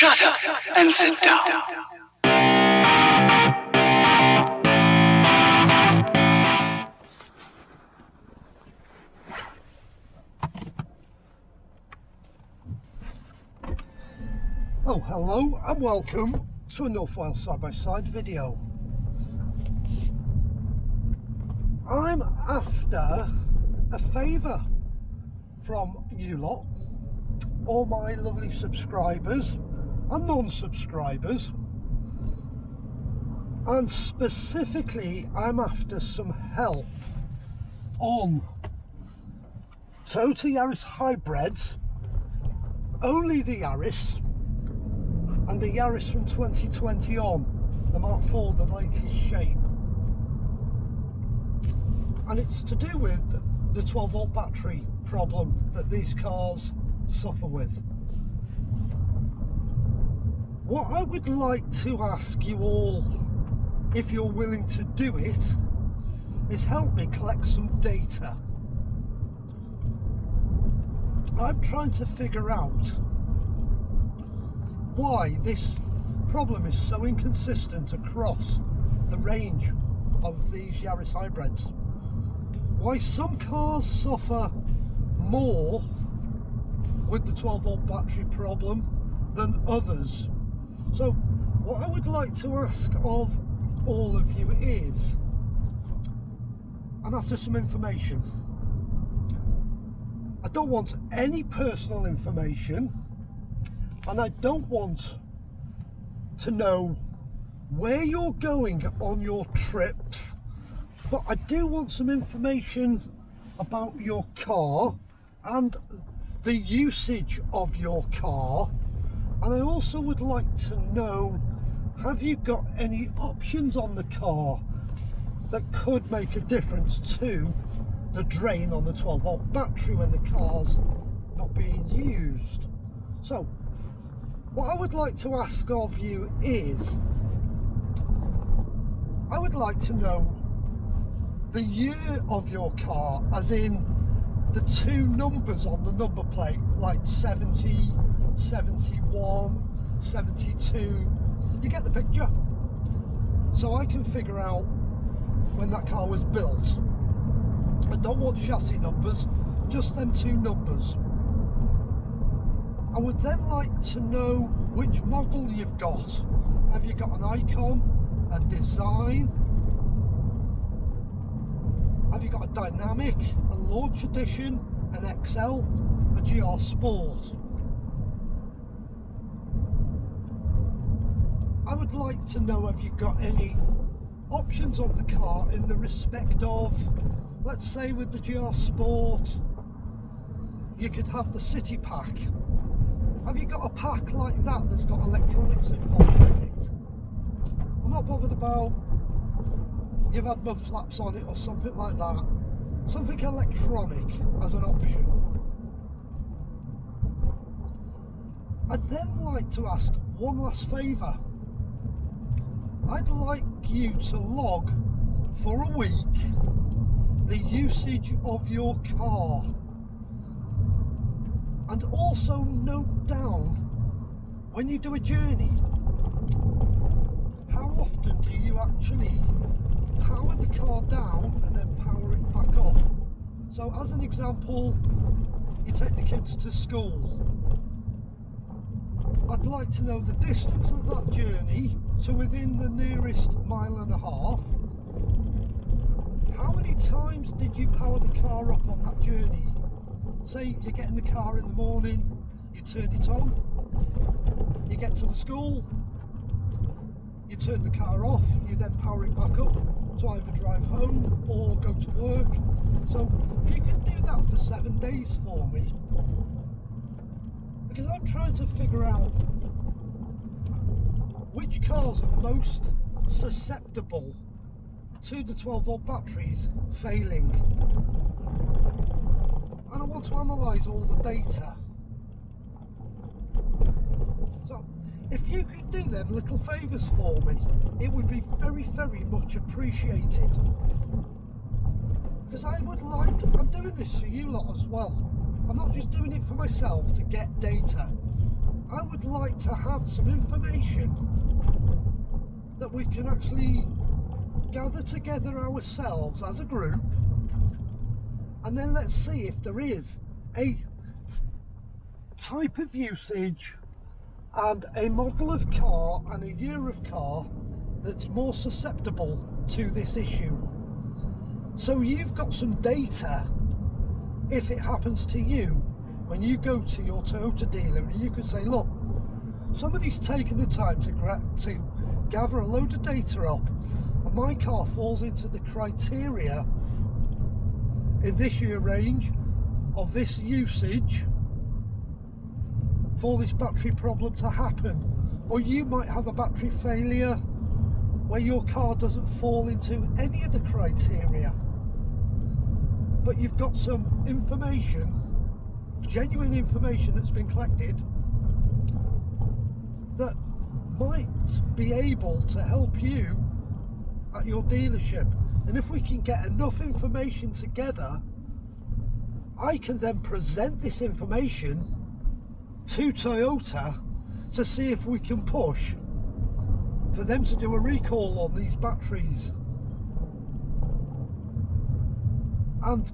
Shut up and sit down. Oh, hello and welcome to a North Wales side-by-side video. I'm after a favour from you lot, all my lovely subscribers and non-subscribers, and specifically I'm after some help on Toyota Yaris hybrids, only the Yaris and the Yaris from 2020 on, the Mark IV, the latest shape. And it's to do with the 12 volt battery problem that these cars suffer with. What I would like to ask you all, if you're willing to do it, is help me collect some data. I'm trying to figure out why this problem is so inconsistent across the range of these Yaris hybrids. Why some cars suffer more with the 12 volt battery problem than others. So what I would like to ask of all of you is, I'm after some information. I don't want any personal information, and I don't want to know where you're going on your trips, but I do want some information about your car and the usage of your car. And I also would like to know, have you got any options on the car that could make a difference to the drain on the 12 volt battery when the car's not being used? So what I would like to ask of you is, I would like to know the year of your car, as in the two numbers on the number plate, like 70, 71, 72, you get the picture. So I can figure out when that car was built. I don't want chassis numbers, just them two numbers. I would then like to know which model you've got. Have you got an Icon, a Design? Have you got a Dynamic, a Launch Edition, an XL, a GR Sport? I would like to know, have you got any options on the car in the respect of, let's say with the GR Sport, you could have the City Pack. Have you got a pack like that that's got electronics involved in it? I'm not bothered about you've had mud flaps on it or something like that. Something electronic as an option. I'd then like to ask one last favour. I'd like you to log for a week the usage of your car, and also note down, when you do a journey, how often do you actually power the car down and then power it back up? So as an example, you take the kids to school. I'd like to know the distance of that journey to within the nearest mile and a half. How many times did you power the car up on that journey? Say you get in the car in the morning, you turn it on, you get to the school, you turn the car off, you then power it back up to either drive home or go to work. So if you could do that for 7 days for me, because I'm trying to figure out which cars are most susceptible to the 12 volt batteries failing. And I want to analyse all the data. So if you could do them little favours for me, it would be very, very much appreciated. Because I would like, I'm doing this for you lot as well. I'm not just doing it for myself to get data. I would like to have some information that we can actually gather together ourselves as a group, and then let's see if there is a type of usage and a model of car and a year of car that's more susceptible to this issue. So you've got some data if it happens to you when you go to your Toyota dealer, and you can say, look, somebody's taken the time to gather a load of data up, and my car falls into the criteria in this year range of this usage for this battery problem to happen. Or you might have a battery failure where your car doesn't fall into any of the criteria, but you've got some information, genuine information that's been collected that might be able to help you at your dealership. And if we can get enough information together, I can then present this information to Toyota to see if we can push for them to do a recall on these batteries. And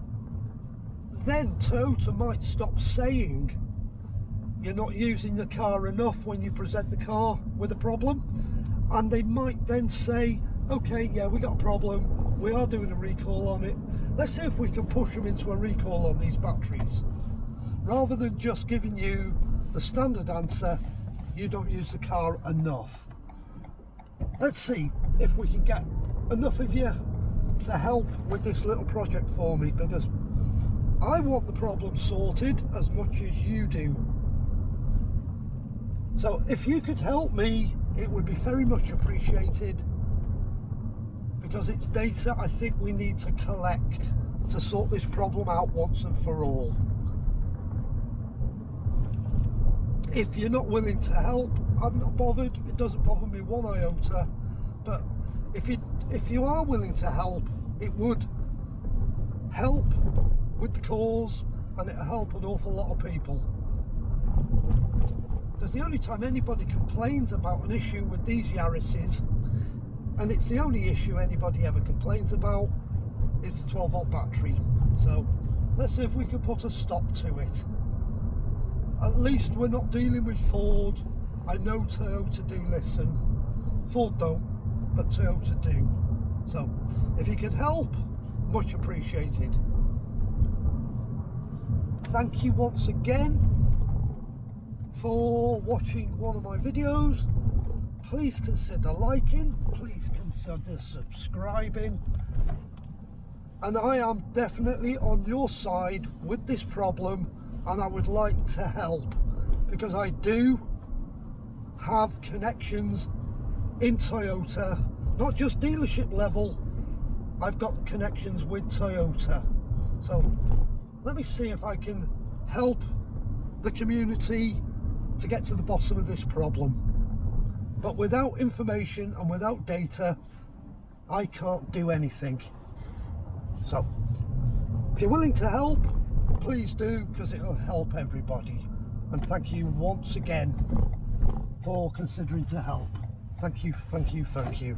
then Toyota might stop saying you're not using the car enough when you present the car with a problem, and they might then say, okay, yeah, we got a problem, we are doing a recall on it, let's see if we can push them into a recall on these batteries, rather than just giving you the standard answer, you don't use the car enough. Let's see if we can get enough of you to help with this little project for me, because I want the problem sorted as much as you do. So if you could help me, it would be very much appreciated, because it's data I think we need to collect to sort this problem out once and for all. If you're not willing to help, I'm not bothered. It doesn't bother me one iota. But if you are willing to help, it would help with the cause, and it'll help an awful lot of people. Because the only time anybody complains about an issue with these Yarises, and it's the only issue anybody ever complains about, is the 12-volt battery. So let's see if we can put a stop to it. At least we're not dealing with Ford. I know Toyota do listen. Ford don't, but Toyota do. So if you could help, much appreciated. Thank you once again for watching one of my videos. Please consider liking, please consider subscribing, and I am definitely on your side with this problem, and I would like to help, because I do have connections in Toyota, not just dealership level, I've got connections with Toyota. So let me see if I can help the community to get to the bottom of this problem. But without information and without data, I can't do anything. So if you're willing to help, please do, because it'll help everybody. And thank you once again for considering to help. Thank you, thank you, thank you.